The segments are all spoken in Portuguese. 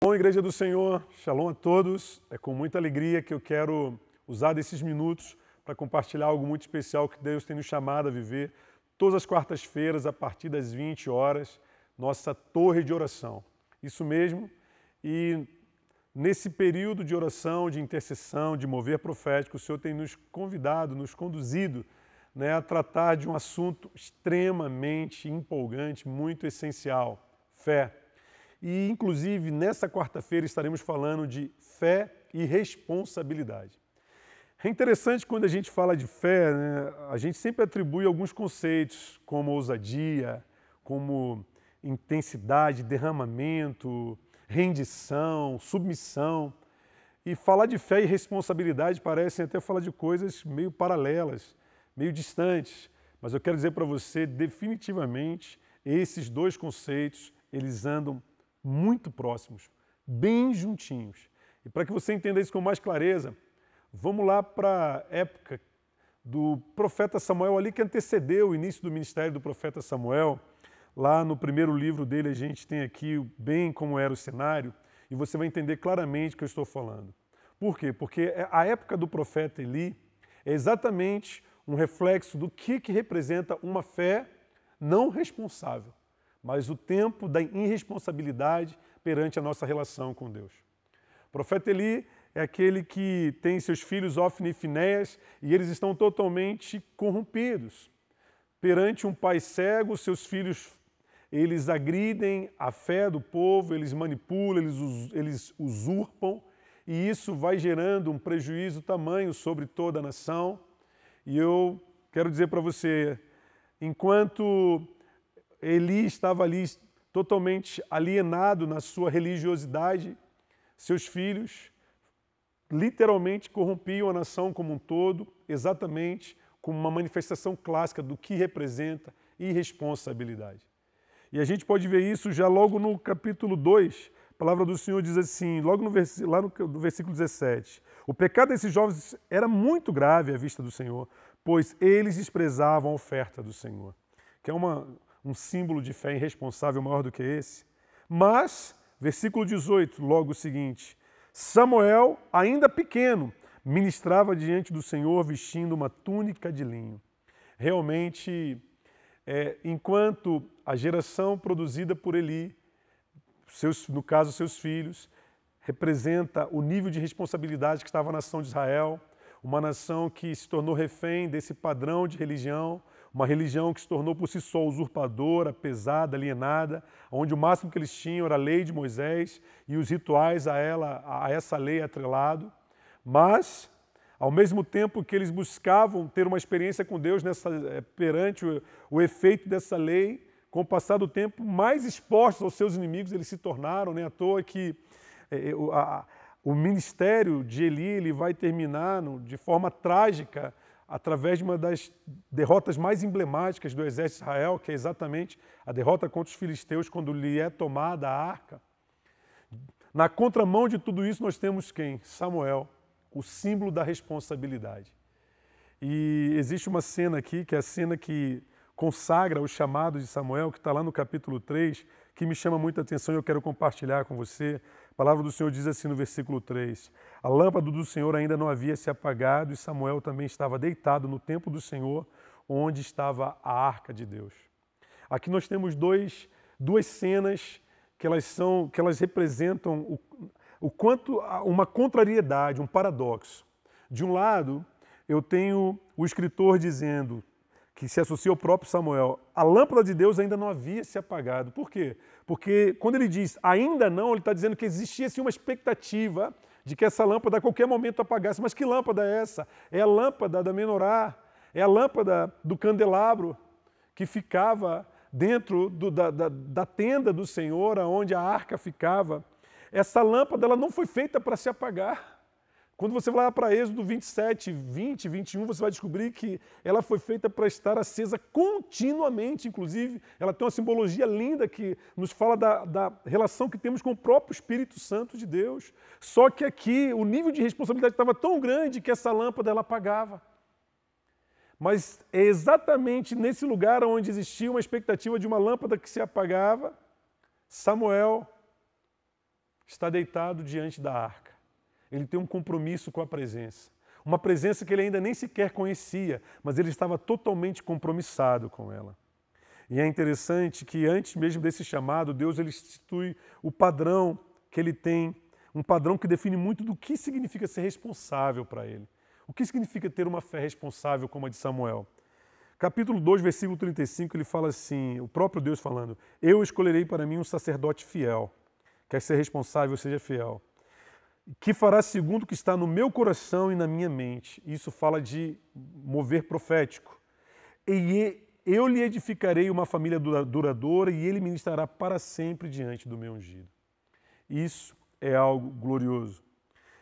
Bom, Igreja do Senhor, shalom a todos. É com muita alegria que eu quero usar desses minutos para compartilhar algo muito especial que Deus tem nos chamado a viver todas as quartas-feiras, a partir das 20 horas, nossa torre de oração. Isso mesmo. E nesse período de oração, de intercessão, de mover profético, o Senhor tem nos convidado, nos conduzido, a tratar de um assunto extremamente empolgante, muito essencial: fé. E, inclusive, nessa quarta-feira estaremos falando de fé e responsabilidade. É interessante quando a gente fala de fé, a gente sempre atribui alguns conceitos, como ousadia, como intensidade, derramamento, rendição, submissão. E falar de fé e responsabilidade parecem até falar de coisas meio paralelas, meio distantes. Mas eu quero dizer para você, definitivamente, esses dois conceitos, eles andam muito próximos, bem juntinhos. E para que você entenda isso com mais clareza, vamos lá para a época do profeta Samuel, ali que antecedeu o início do ministério do profeta Samuel. Lá no primeiro livro dele a gente tem aqui bem como era o cenário, e você vai entender claramente o que eu estou falando. Por quê? Porque a época do profeta Eli é exatamente um reflexo do que representa uma fé não responsável, mas o tempo da irresponsabilidade perante a nossa relação com Deus. O profeta Eli é aquele que tem seus filhos Ofni e Finéias e eles estão totalmente corrompidos. Perante um pai cego, seus filhos, eles agridem a fé do povo, eles manipulam, eles usurpam, e isso vai gerando um prejuízo tamanho sobre toda a nação. E eu quero dizer para você, enquanto Eli estava ali totalmente alienado na sua religiosidade, seus filhos literalmente corrompiam a nação como um todo, exatamente como uma manifestação clássica do que representa irresponsabilidade. E a gente pode ver isso já logo no capítulo 2, a palavra do Senhor diz assim, logo lá no versículo 17, o pecado desses jovens era muito grave à vista do Senhor, pois eles desprezavam a oferta do Senhor. Que é um símbolo de fé irresponsável maior do que esse. Mas, versículo 18, logo o seguinte, Samuel, ainda pequeno, ministrava diante do Senhor vestindo uma túnica de linho. Realmente, enquanto a geração produzida por Eli, no caso seus filhos, representa o nível de responsabilidade que estava a nação de Israel, uma nação que se tornou refém desse padrão de religião, uma religião que se tornou por si só usurpadora, pesada, alienada, onde o máximo que eles tinham era a lei de Moisés e os rituais a essa lei atrelado. Mas, ao mesmo tempo que eles buscavam ter uma experiência com Deus perante o efeito dessa lei, com o passar do tempo, mais expostos aos seus inimigos eles se tornaram. Não é à toa que o ministério de Eli ele vai terminar de forma trágica, através de uma das derrotas mais emblemáticas do exército de Israel, que é exatamente a derrota contra os filisteus, quando lhe é tomada a arca. Na contramão de tudo isso nós temos quem? Samuel, o símbolo da responsabilidade. E existe uma cena aqui, que é a cena que consagra o chamado de Samuel, que está lá no capítulo 3, que me chama muita atenção e eu quero compartilhar com você. A palavra do Senhor diz assim no versículo 3, a lâmpada do Senhor ainda não havia se apagado e Samuel também estava deitado no templo do Senhor, onde estava a arca de Deus. Aqui nós temos duas cenas que elas representam o quanto uma contrariedade, um paradoxo. De um lado, eu tenho o escritor dizendo, que se associa ao próprio Samuel, a lâmpada de Deus ainda não havia se apagado. Por quê? Porque quando ele diz ainda não, ele está dizendo que existia assim, uma expectativa de que essa lâmpada a qualquer momento apagasse. Mas que lâmpada é essa? É a lâmpada da menorá, é a lâmpada do candelabro que ficava dentro da tenda do Senhor, onde a arca ficava. Essa lâmpada ela não foi feita para se apagar. Quando você vai lá para Êxodo 27, 20, 21, você vai descobrir que ela foi feita para estar acesa continuamente. Inclusive, ela tem uma simbologia linda que nos fala da relação que temos com o próprio Espírito Santo de Deus. Só que aqui o nível de responsabilidade estava tão grande que essa lâmpada ela apagava. Mas é exatamente nesse lugar onde existia uma expectativa de uma lâmpada que se apagava, Samuel está deitado diante da arca. Ele tem um compromisso com a presença. Uma presença que ele ainda nem sequer conhecia, mas ele estava totalmente compromissado com ela. E é interessante que antes mesmo desse chamado, Deus ele institui o padrão que ele tem, um padrão que define muito do que significa ser responsável para ele. O que significa ter uma fé responsável como a de Samuel? Capítulo 2, versículo 35, ele fala assim, o próprio Deus falando, eu escolherei para mim um sacerdote fiel, quer ser responsável, seja fiel, que fará segundo o que está no meu coração e na minha mente. Isso fala de mover profético. E eu lhe edificarei uma família duradoura e ele ministrará para sempre diante do meu ungido. Isso é algo glorioso.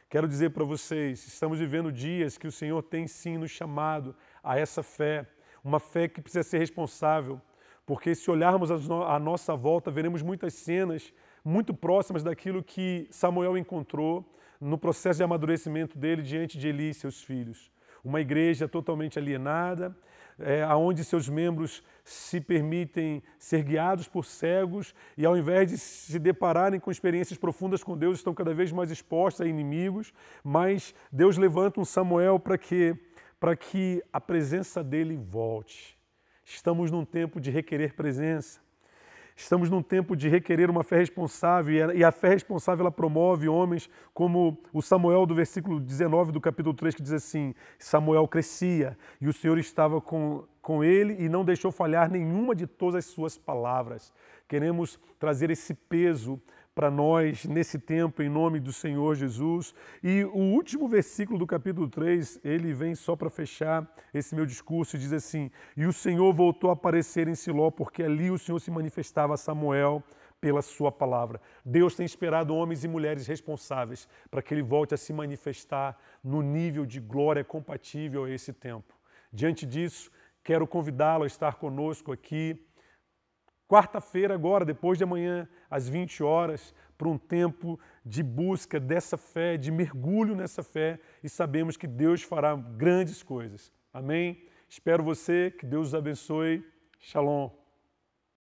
Quero dizer para vocês, estamos vivendo dias que o Senhor tem sim nos chamado a essa fé, uma fé que precisa ser responsável, porque se olharmos à nossa volta, veremos muitas cenas muito próximas daquilo que Samuel encontrou no processo de amadurecimento dele diante de Eli e seus filhos. Uma igreja totalmente alienada, onde seus membros se permitem ser guiados por cegos e ao invés de se depararem com experiências profundas com Deus, estão cada vez mais expostos a inimigos, mas Deus levanta um Samuel para que a presença dele volte. Estamos num tempo de requerer presença. Estamos num tempo de requerer uma fé responsável e a fé responsável ela promove homens como o Samuel do versículo 19 do capítulo 3 que diz assim, Samuel crescia e o Senhor estava com ele e não deixou falhar nenhuma de todas as suas palavras. Queremos trazer esse peso para nós nesse tempo em nome do Senhor Jesus. E o último versículo do capítulo 3, ele vem só para fechar esse meu discurso e diz assim, e o Senhor voltou a aparecer em Siló, porque ali o Senhor se manifestava a Samuel pela sua palavra. Deus tem esperado homens e mulheres responsáveis para que ele volte a se manifestar no nível de glória compatível a esse tempo. Diante disso, quero convidá-lo a estar conosco aqui quarta-feira agora, depois de amanhã, às 20 horas, para um tempo de busca dessa fé, de mergulho nessa fé e sabemos que Deus fará grandes coisas. Amém? Espero você, que Deus os abençoe. Shalom.